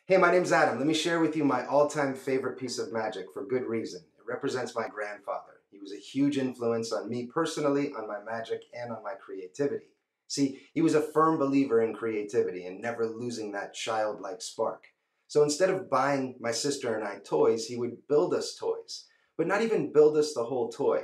Hey, my name's Adam. Let me share with you my all-time favorite piece of magic for good reason. It represents my grandfather. He was a huge influence on me personally, on my magic, and on my creativity. See, he was a firm believer in creativity and never losing that childlike spark. So instead of buying my sister and I toys, he would build us toys. But not even build us the whole toy.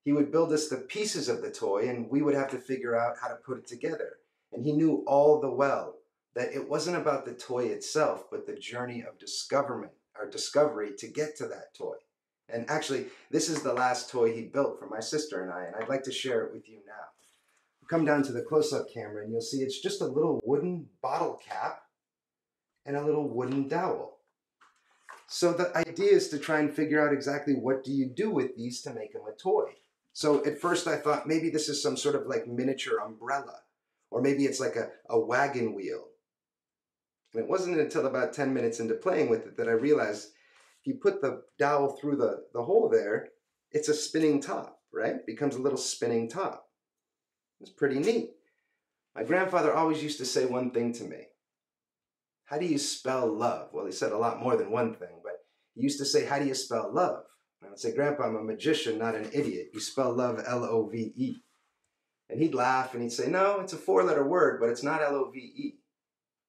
He would build us the pieces of the toy, and we would have to figure out how to put it together. And he knew all the well that it wasn't about the toy itself, but the journey of discovery to get to that toy. And actually, this is the last toy he built for my sister and I'd like to share it with you now. Come down to the close-up camera and you'll see it's just a little wooden bottle cap and a little wooden dowel. So the idea is to try and figure out exactly what do you do with these to make them a toy. So at first I thought maybe this is some sort of like miniature umbrella, or maybe it's like a wagon wheel. And it wasn't until about 10 minutes into playing with it that I realized if you put the dowel through the hole there, it's a spinning top, right? It becomes a little spinning top. It's pretty neat. My grandfather always used to say one thing to me. How do you spell love? Well, he said a lot more than one thing, but he used to say, how do you spell love? And I would say, Grandpa, I'm a magician, not an idiot. You spell love L-O-V-E. And he'd laugh and he'd say, no, it's a four-letter word, but it's not L-O-V-E.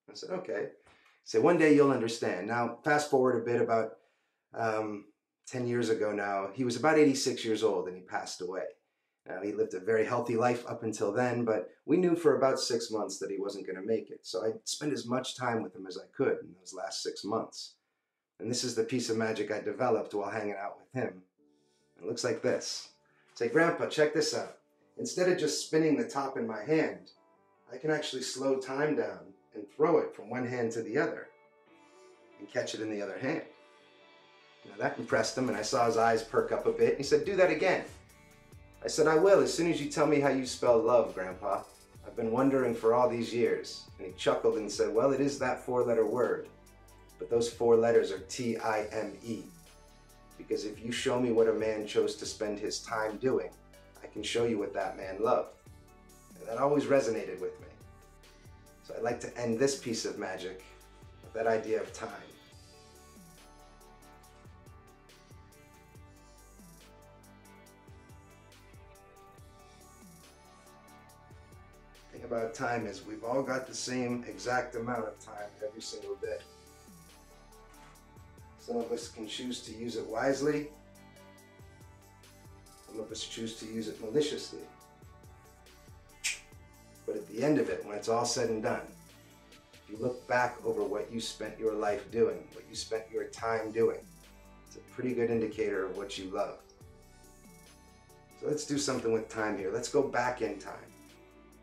I said, okay. So one day you'll understand. Now, fast forward a bit, about 10 years ago now, he was about 86 years old and he passed away. Now, he lived a very healthy life up until then, but we knew for about 6 months that he wasn't going to make it. So I spent as much time with him as I could in those last 6 months. And this is the piece of magic I developed while hanging out with him. It looks like this. Say, Grandpa, check this out. Instead of just spinning the top in my hand, I can actually slow time down and throw it from one hand to the other and catch it in the other hand. Now that impressed him, and I saw his eyes perk up a bit. He said, do that again. I said, I will, as soon as you tell me how you spell love, Grandpa. I've been wondering for all these years. And he chuckled and said, well, it is that four-letter word, but those 4 letters are T-I-M-E. Because if you show me what a man chose to spend his time doing, I can show you what that man loved. And that always resonated with me. So I'd like to end this piece of magic with that idea of time. The thing about time is we've all got the same exact amount of time every single day. Some of us can choose to use it wisely. Some of us choose to use it maliciously. But at the end of it, when it's all said and done, if you look back over what you spent your life doing, what you spent your time doing, it's a pretty good indicator of what you loved. So let's do something with time here. Let's go back in time.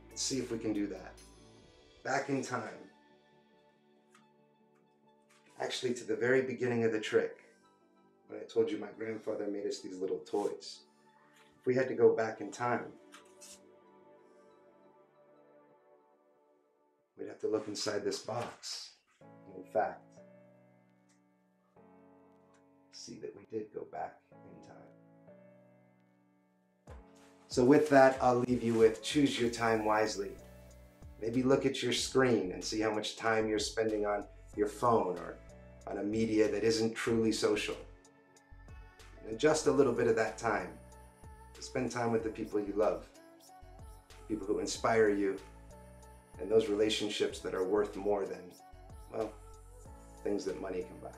Let's see if we can do that. Back in time. Actually, to the very beginning of the trick, when I told you my grandfather made us these little toys. If we had to go back in time, we'd have to look inside this box. And in fact, see that we did go back in time. So with that, I'll leave you with choose your time wisely. Maybe look at your screen and see how much time you're spending on your phone or on a media that isn't truly social. And adjust a little bit of that time to spend time with the people you love, people who inspire you, and those relationships that are worth more than, well, things that money can buy.